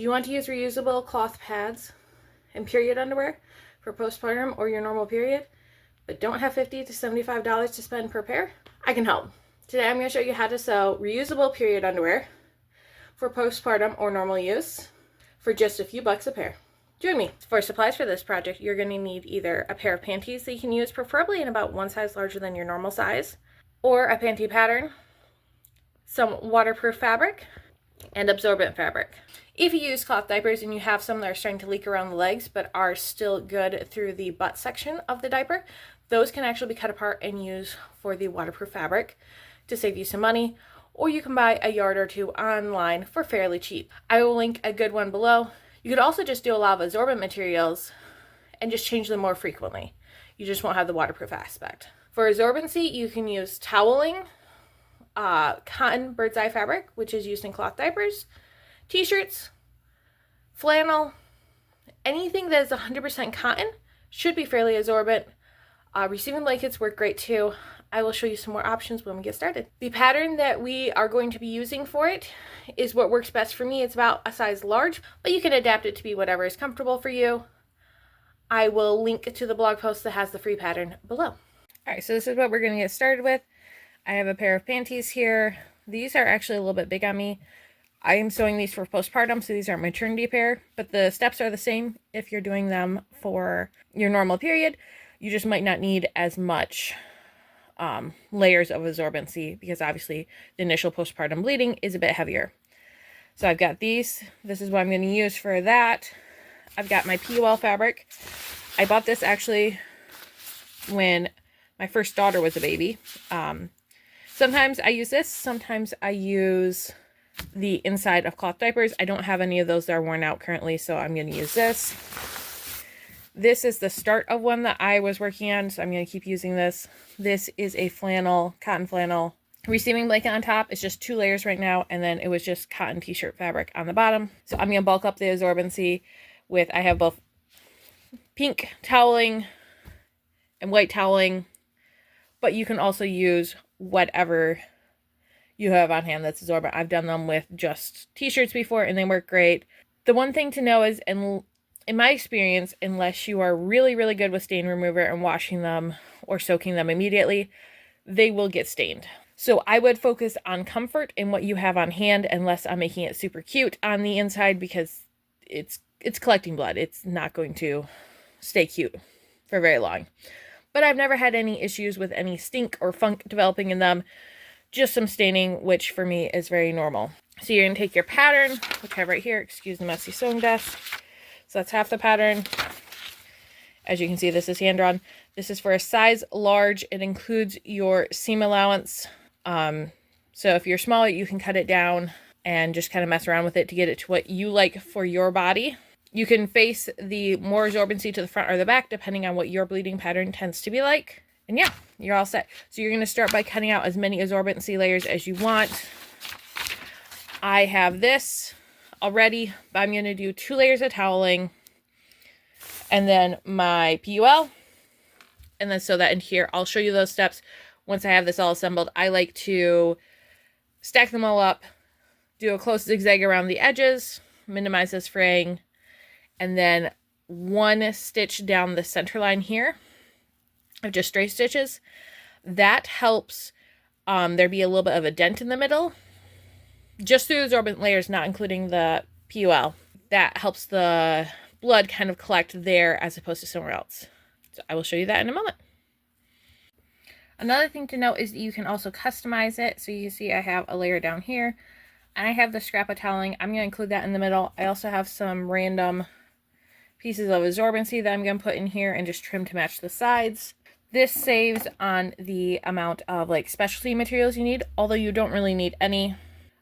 You want to use reusable cloth pads and period underwear for postpartum or your normal period, but don't have $50 to $75 to spend per pair? I can help. Today I'm going to show you how to sew reusable period underwear for postpartum or normal use for just a few bucks a pair. Join me. For supplies for this project, you're going to need either a pair of panties that you can use, preferably in about one size larger than your normal size, or a panty pattern, some waterproof fabric, and absorbent fabric. If you use cloth diapers and you have some that are starting to leak around the legs but are still good through the butt section of the diaper, those can actually be cut apart and used for the waterproof fabric to save you some money, or you can buy a yard or two online for fairly cheap. I will link a good one below. You could also just do a lot of absorbent materials and just change them more frequently. You just won't have the waterproof aspect. For absorbency, you can use toweling, cotton bird's eye fabric, which is used in cloth diapers, t-shirts, flannel, anything that is 100% cotton should be fairly absorbent. Receiving blankets work great too. I will show you some more options when we get started. The pattern that we are going to be using for it is what works best for me. It's about a size large, but you can adapt it to be whatever is comfortable for you. I will link to the blog post that has the free pattern below. All right, so this is what we're going to get started with. I have a pair of panties here. These are actually a little bit big on me. I am sewing these for postpartum, so these are maternity pair, but the steps are the same if you're doing them for your normal period. You just might not need as much layers of absorbency because obviously the initial postpartum bleeding is a bit heavier. So I've got these. This is what I'm going to use for that. I've got my PUL fabric. I bought this actually when my first daughter was a baby. Sometimes I use this. Sometimes I use the inside of cloth diapers. I don't have any of those that are worn out currently, so I'm going to use this. This is the start of one that I was working on, so I'm going to keep using this. This is a flannel, cotton flannel receiving blanket on top. It's just 2 layers right now, and then it was just cotton t-shirt fabric on the bottom. So I'm going to bulk up the absorbency with, I have both pink toweling and white toweling, but you can also use whatever you have on hand that's absorbent. I've done them with just t-shirts before and they work great. The one thing to know is, in my experience, unless you are really, really good with stain remover and washing them or soaking them immediately, they will get stained. So I would focus on comfort in what you have on hand, unless I'm making it super cute on the inside, because it's collecting blood. It's not going to stay cute for very long. But I've never had any issues with any stink or funk developing in them. Just some staining, which for me is very normal. So you're going to take your pattern, which I have right here. Excuse the messy sewing desk. So that's half the pattern. As you can see, this is hand-drawn. This is for a size large. It includes your seam allowance. So if you're smaller, you can cut it down and just kind of mess around with it to get it to what you like for your body. You can face the more absorbency to the front or the back, depending on what your bleeding pattern tends to be like. And yeah, you're all set. So you're going to start by cutting out as many absorbency layers as you want. I have this already, but I'm going to do 2 layers of toweling and then my PUL, and then sew that in here. I'll show you those steps once I have this all assembled. I like to stack them all up, do a close zigzag around the edges, minimize this fraying, and then 1 stitch down the center line here of just straight stitches. That helps there be a little bit of a dent in the middle, just through the absorbent layers, not including the PUL. That helps the blood kind of collect there as opposed to somewhere else. So I will show you that in a moment. Another thing to note is that you can also customize it. So you can see I have a layer down here, and I have the scrap of toweling. I'm going to include that in the middle. I also have some random pieces of absorbency that I'm going to put in here and just trim to match the sides. This saves on the amount of like specialty materials you need, although you don't really need any.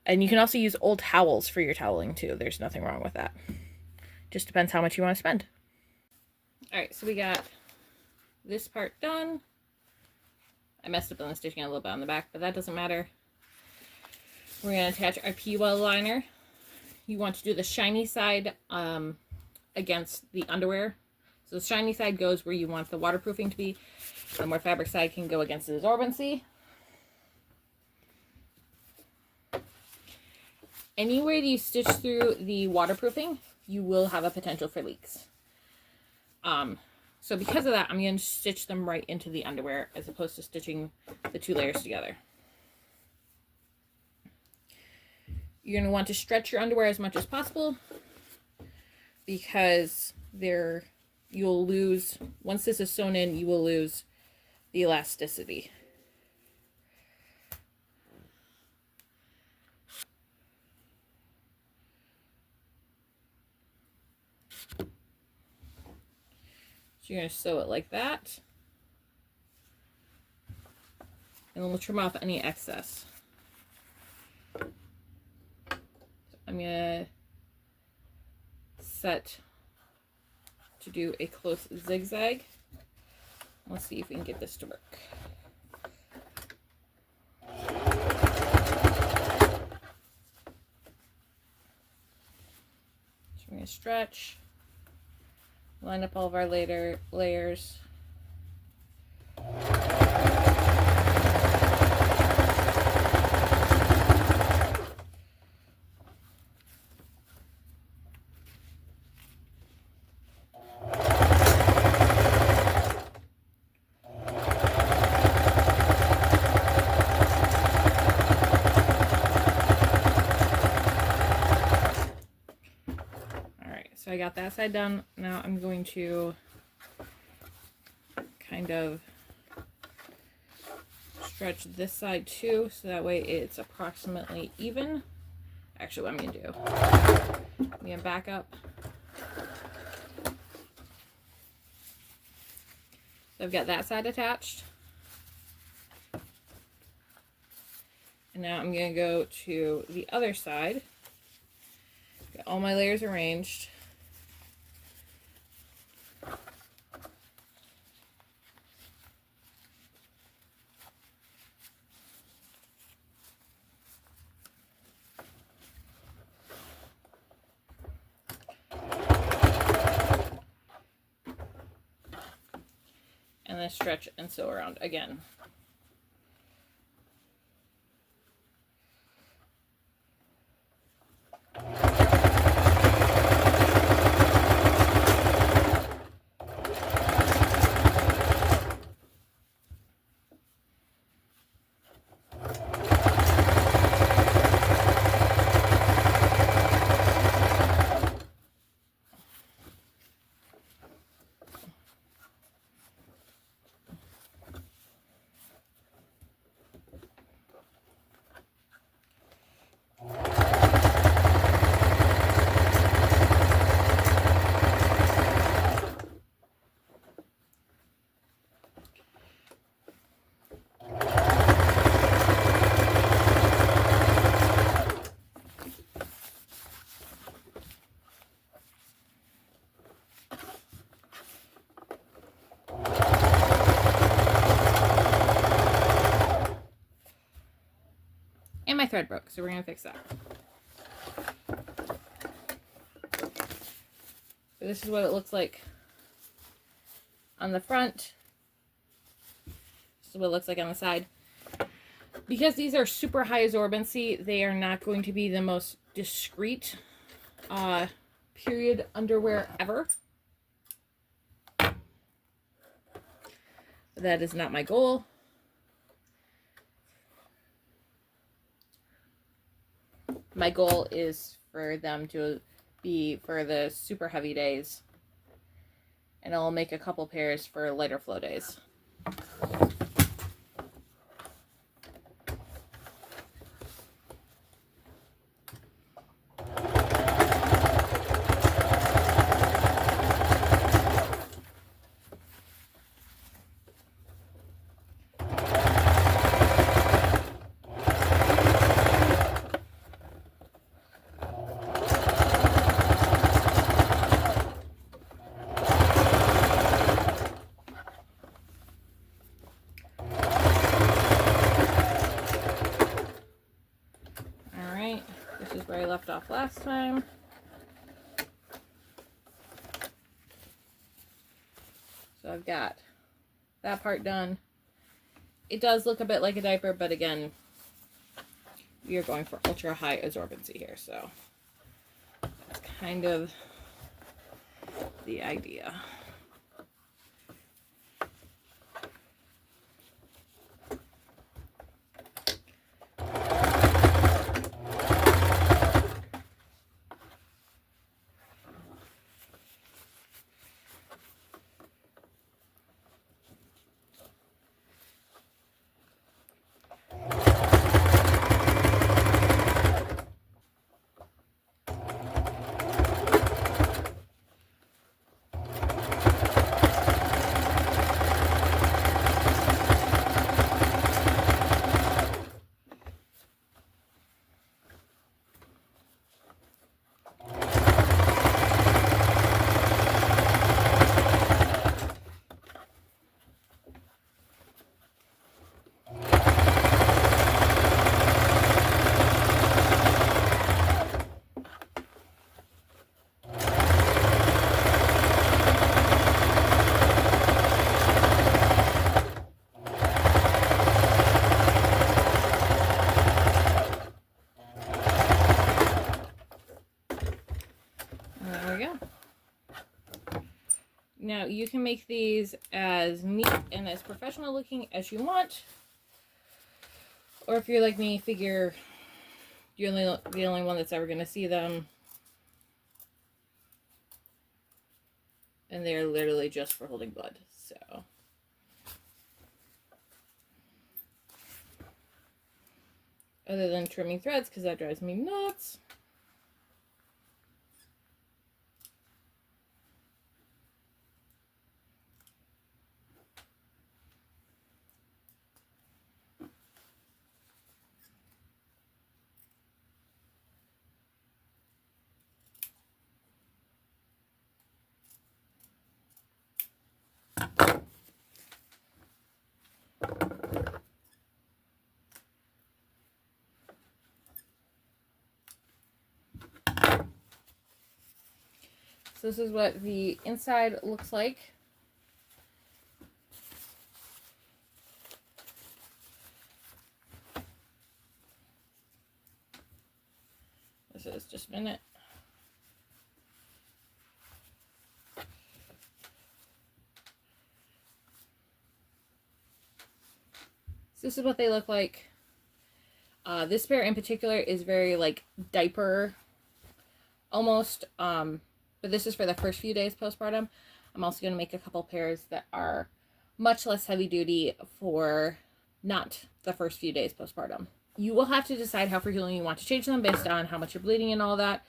And you can also use old towels for your toweling too. There's nothing wrong with that. Just depends how much you want to spend. All right, so we got this part done. I messed up on the stitching a little bit on the back, but that doesn't matter. We're going to attach our PUL liner. You want to do the shiny side against the underwear. So the shiny side goes where you want the waterproofing to be. The more fabric side can go against the absorbency. anywhere that you stitch through the waterproofing, you will have a potential for leaks. So because of that, I'm going to stitch them right into the underwear as opposed to stitching the 2 layers together. You're going to want to stretch your underwear as much as possible because you'll lose, once this is sewn in, you will lose the elasticity. So you're going to sew it like that. And then we'll trim off any excess. So I'm going to set to do a close zigzag. Let's see if we can get this to work. So we're going to stretch, line up all of our layers. So I got that side done. Now I'm going to kind of stretch this side too, so that way it's approximately even. Actually, what I'm going to do, I'm going to back up. So I've got that side attached. And now I'm going to go to the other side. Get all my layers arranged. And then stretch and sew around again. And my thread broke, so we're going to fix that. So this is what it looks like on the front. This is what it looks like on the side. Because these are super high absorbency, they are not going to be the most discreet period underwear ever. But that is not my goal. My goal is for them to be for the super heavy days. And I'll make a couple pairs for lighter flow days. Where I left off last time. So I've got that part done. It does look a bit like a diaper, but again, you're going for ultra high absorbency here. So that's kind of the idea. Now, you can make these as neat and as professional looking as you want. Or if you're like me, figure you're the only one that's ever going to see them. And they're literally just for holding blood. So, other than trimming threads, because that drives me nuts. So this is what the inside looks like. This is just a minute. So this is what they look like. This pair in particular is very like diaper almost. But this is for the first few days postpartum. I'm also going to make a couple pairs that are much less heavy duty for not the first few days postpartum. You will have to decide how frequently you want to change them based on how much you're bleeding and all that.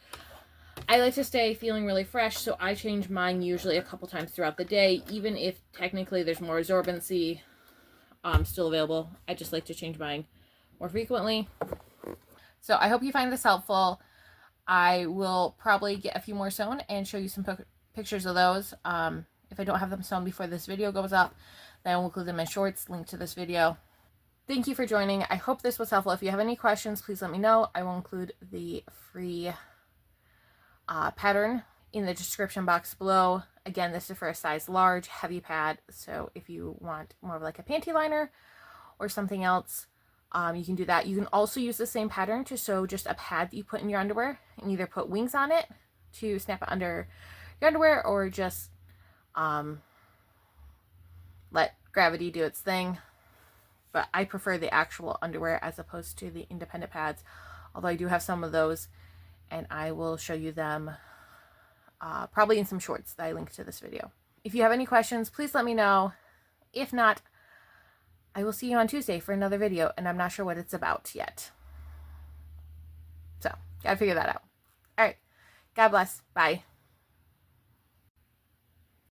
I like to stay feeling really fresh, so I change mine usually a couple times throughout the day, even if technically there's more absorbency still available. I just like to change mine more frequently. So I hope you find this helpful. I will probably get a few more sewn and show you some pictures of those. If I don't have them sewn before this video goes up, then I'll include them in shorts linked to this video. Thank you for joining. I hope this was helpful. If you have any questions, please let me know. I will include the free pattern in the description box below. Again, this is for a size large, heavy pad. So if you want more of like a panty liner or something else, you can do that. You can also use the same pattern to sew just a pad that you put in your underwear and either put wings on it to snap it under your underwear or just let gravity do its thing. But I prefer the actual underwear as opposed to the independent pads, although I do have some of those, and I will show you them probably in some shorts that I link to this video. If you have any questions, please let me know. If not, I will see you on Tuesday for another video, and I'm not sure what it's about yet. So, gotta figure that out. All right. God bless. Bye.